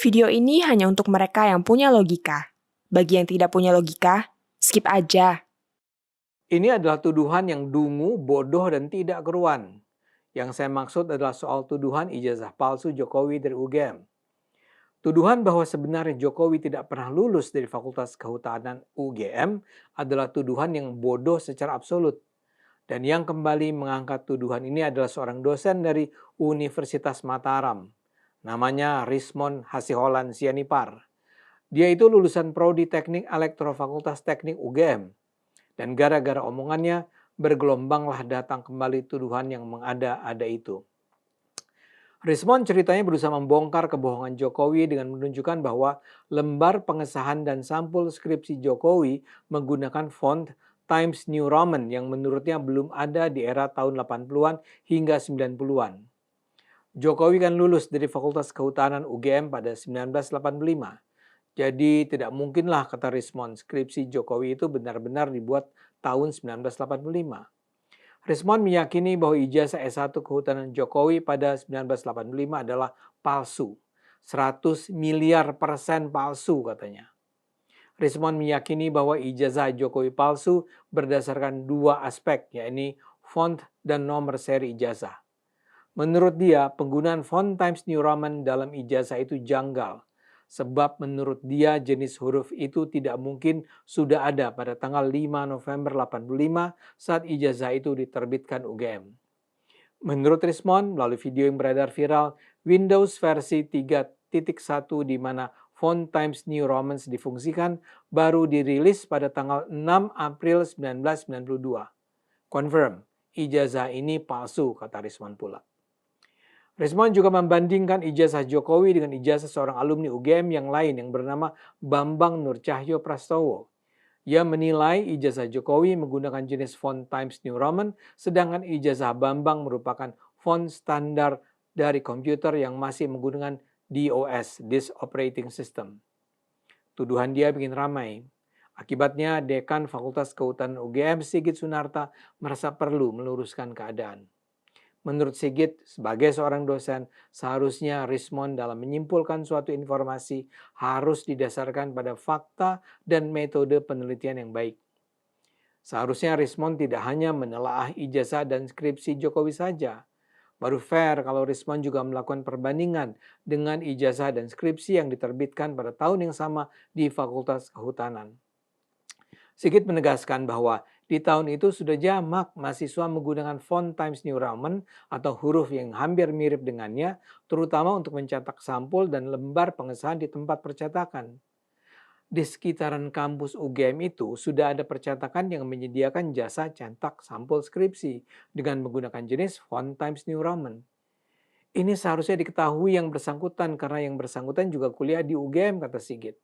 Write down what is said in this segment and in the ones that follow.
Video ini hanya untuk mereka yang punya logika. Bagi yang tidak punya logika, skip aja. Ini adalah tuduhan yang dungu, bodoh, dan tidak keruan. Yang saya maksud adalah soal tuduhan ijazah palsu Jokowi dari UGM. Tuduhan bahwa sebenarnya Jokowi tidak pernah lulus dari Fakultas Kehutanan UGM adalah tuduhan yang bodoh secara absolut. Dan yang kembali mengangkat tuduhan ini adalah seorang dosen dari Universitas Mataram. Namanya Rismon Hasiholan Sianipar. Dia itu lulusan Prodi Teknik Elektro Fakultas Teknik UGM. Dan gara-gara omongannya, bergelombanglah datang kembali tuduhan yang mengada-ada itu. Rismon ceritanya berusaha membongkar kebohongan Jokowi dengan menunjukkan bahwa lembar pengesahan dan sampul skripsi Jokowi menggunakan font Times New Roman yang menurutnya belum ada di era tahun 80-an hingga 90-an. Jokowi kan lulus dari Fakultas Kehutanan UGM pada 1985. Jadi tidak mungkinlah, kata Rismon, skripsi Jokowi itu benar-benar dibuat tahun 1985. Rismon meyakini bahwa ijazah S1 Kehutanan Jokowi pada 1985 adalah palsu. 100 miliar % palsu, katanya. Rismon meyakini bahwa ijazah Jokowi palsu berdasarkan dua aspek, yakni font dan nomor seri ijazah. Menurut dia, penggunaan font Times New Roman dalam ijazah itu janggal. Sebab menurut dia jenis huruf itu tidak mungkin sudah ada pada tanggal 5 November 85 saat ijazah itu diterbitkan UGM. Menurut Rismon, melalui video yang beredar viral, Windows versi 3.1 di mana font Times New Roman difungsikan baru dirilis pada tanggal 6 April 1992. Confirm, ijazah ini palsu, kata Rismon pula. Rismon juga membandingkan ijazah Jokowi dengan ijazah seorang alumni UGM yang lain yang bernama Bambang Nurcahyo Prastowo. Ia menilai ijazah Jokowi menggunakan jenis font Times New Roman, sedangkan ijazah Bambang merupakan font standar dari komputer yang masih menggunakan DOS, Disk Operating System. Tuduhan dia bikin ramai. Akibatnya, Dekan Fakultas Kehutanan UGM Sigit Sunarta merasa perlu meluruskan keadaan. Menurut Sigit, sebagai seorang dosen, seharusnya Rismon dalam menyimpulkan suatu informasi harus didasarkan pada fakta dan metode penelitian yang baik. Seharusnya Rismon tidak hanya menelaah ijazah dan skripsi Jokowi saja. Baru fair kalau Rismon juga melakukan perbandingan dengan ijazah dan skripsi yang diterbitkan pada tahun yang sama di Fakultas Kehutanan. Sigit menegaskan bahwa di tahun itu sudah jamak mahasiswa menggunakan font Times New Roman atau huruf yang hampir mirip dengannya, terutama untuk mencetak sampul dan lembar pengesahan di tempat percetakan. Di sekitaran kampus UGM itu sudah ada percetakan yang menyediakan jasa cetak sampul skripsi dengan menggunakan jenis font Times New Roman. Ini seharusnya diketahui yang bersangkutan karena yang bersangkutan juga kuliah di UGM, kata Sigit.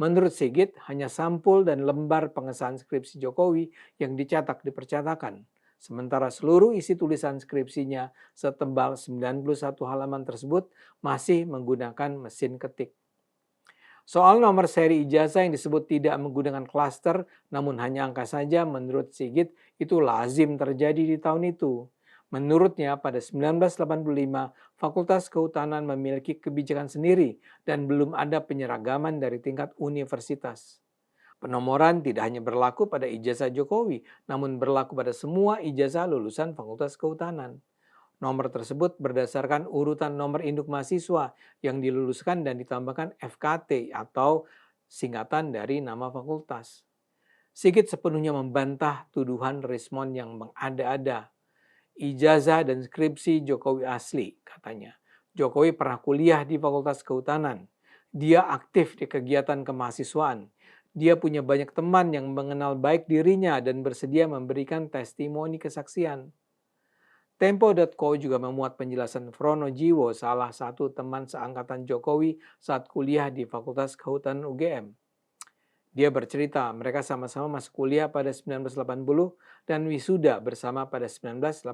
Menurut Sigit, hanya sampul dan lembar pengesahan skripsi Jokowi yang dicetak di percetakan. Sementara seluruh isi tulisan skripsinya setebal 91 halaman tersebut masih menggunakan mesin ketik. Soal nomor seri ijazah yang disebut tidak menggunakan klaster namun hanya angka saja, menurut Sigit itu lazim terjadi di tahun itu. Menurutnya pada 1985 Fakultas Kehutanan memiliki kebijakan sendiri dan belum ada penyeragaman dari tingkat universitas. Penomoran tidak hanya berlaku pada ijazah Jokowi, namun berlaku pada semua ijazah lulusan Fakultas Kehutanan. Nomor tersebut berdasarkan urutan nomor induk mahasiswa yang diluluskan dan ditambahkan FKT atau singkatan dari nama fakultas. Sigit sepenuhnya membantah tuduhan Rismon yang mengada-ada. Ijazah dan skripsi Jokowi asli, katanya. Jokowi pernah kuliah di Fakultas Kehutanan. Dia aktif di kegiatan kemahasiswaan. Dia punya banyak teman yang mengenal baik dirinya dan bersedia memberikan testimoni kesaksian. Tempo.co juga memuat penjelasan Frono Jiwo, salah satu teman seangkatan Jokowi saat kuliah di Fakultas Kehutanan UGM. Dia bercerita mereka sama-sama masuk kuliah pada 1980 dan wisuda bersama pada 1985.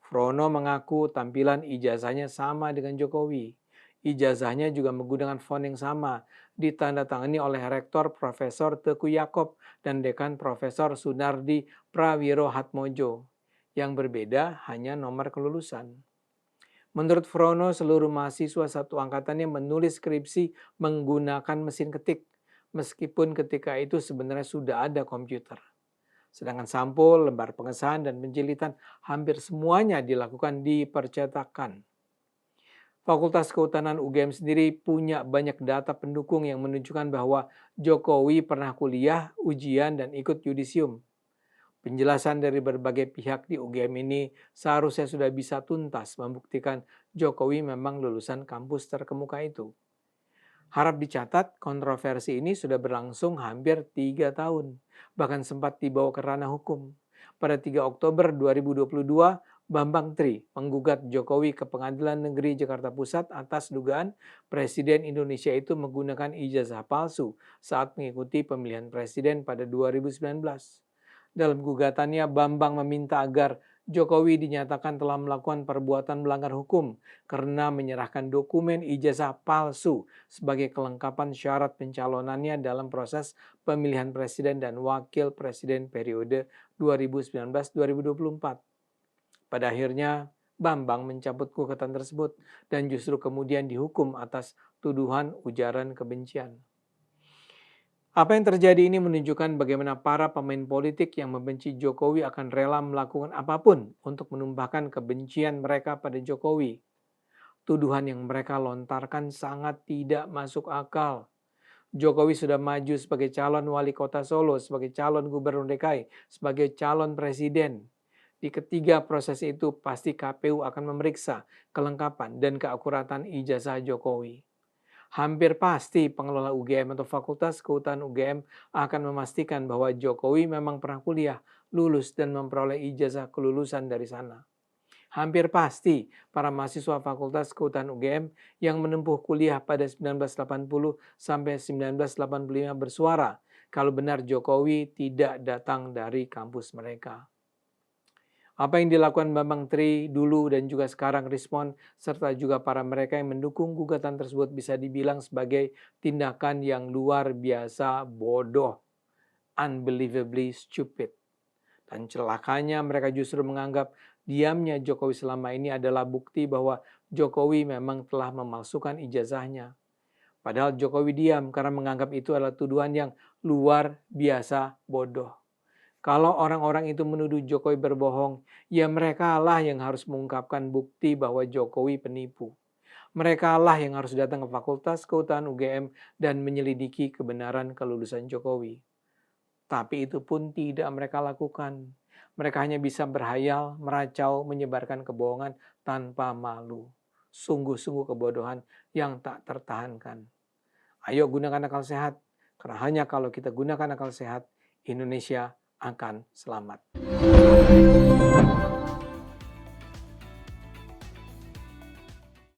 Frono mengaku tampilan ijazahnya sama dengan Jokowi. Ijazahnya juga menggunakan font yang sama, ditandatangani oleh Rektor Profesor Teguh Yakob dan Dekan Profesor Sunardi Prawiro Hatmojo. Yang berbeda hanya nomor kelulusan. Menurut Frono, seluruh mahasiswa satu angkatannya menulis skripsi menggunakan mesin ketik, meskipun ketika itu sebenarnya sudah ada komputer. Sedangkan sampul, lembar pengesahan, dan penjilitan hampir semuanya dilakukan di percetakan. Fakultas Kehutanan UGM sendiri punya banyak data pendukung yang menunjukkan bahwa Jokowi pernah kuliah, ujian, dan ikut yudisium. Penjelasan dari berbagai pihak di UGM ini seharusnya sudah bisa tuntas membuktikan Jokowi memang lulusan kampus terkemuka itu. Harap dicatat, kontroversi ini sudah berlangsung hampir 3 tahun, bahkan sempat dibawa ke ranah hukum. Pada 3 Oktober 2022, Bambang Tri menggugat Jokowi ke Pengadilan Negeri Jakarta Pusat atas dugaan Presiden Indonesia itu menggunakan ijazah palsu saat mengikuti pemilihan presiden pada 2019. Dalam gugatannya, Bambang meminta agar Jokowi dinyatakan telah melakukan perbuatan melanggar hukum karena menyerahkan dokumen ijazah palsu sebagai kelengkapan syarat pencalonannya dalam proses pemilihan presiden dan wakil presiden periode 2019-2024. Pada akhirnya, Bambang mencabut gugatan tersebut dan justru kemudian dihukum atas tuduhan ujaran kebencian. Apa yang terjadi ini menunjukkan bagaimana para pemain politik yang membenci Jokowi akan rela melakukan apapun untuk menumpahkan kebencian mereka pada Jokowi. Tuduhan yang mereka lontarkan sangat tidak masuk akal. Jokowi sudah maju sebagai calon wali kota Solo, sebagai calon gubernur DKI, sebagai calon presiden. Di ketiga proses itu pasti KPU akan memeriksa kelengkapan dan keakuratan ijazah Jokowi. Hampir pasti pengelola UGM atau Fakultas Kehutanan UGM akan memastikan bahwa Jokowi memang pernah kuliah, lulus, dan memperoleh ijazah kelulusan dari sana. Hampir pasti para mahasiswa Fakultas Kehutanan UGM yang menempuh kuliah pada 1980 sampai 1985 bersuara kalau benar Jokowi tidak datang dari kampus mereka. Apa yang dilakukan Bambang Tri dulu dan juga sekarang respon serta juga para mereka yang mendukung gugatan tersebut bisa dibilang sebagai tindakan yang luar biasa bodoh, unbelievably stupid. Dan celakanya mereka justru menganggap diamnya Jokowi selama ini adalah bukti bahwa Jokowi memang telah memalsukan ijazahnya. Padahal Jokowi diam karena menganggap itu adalah tuduhan yang luar biasa bodoh. Kalau orang-orang itu menuduh Jokowi berbohong, ya mereka lah yang harus mengungkapkan bukti bahwa Jokowi penipu. Mereka lah yang harus datang ke Fakultas Kehutanan UGM dan menyelidiki kebenaran kelulusan Jokowi. Tapi itu pun tidak mereka lakukan. Mereka hanya bisa berhayal, meracau, menyebarkan kebohongan tanpa malu. Sungguh-sungguh kebodohan yang tak tertahankan. Ayo gunakan akal sehat, karena hanya kalau kita gunakan akal sehat, Indonesia akan selamat.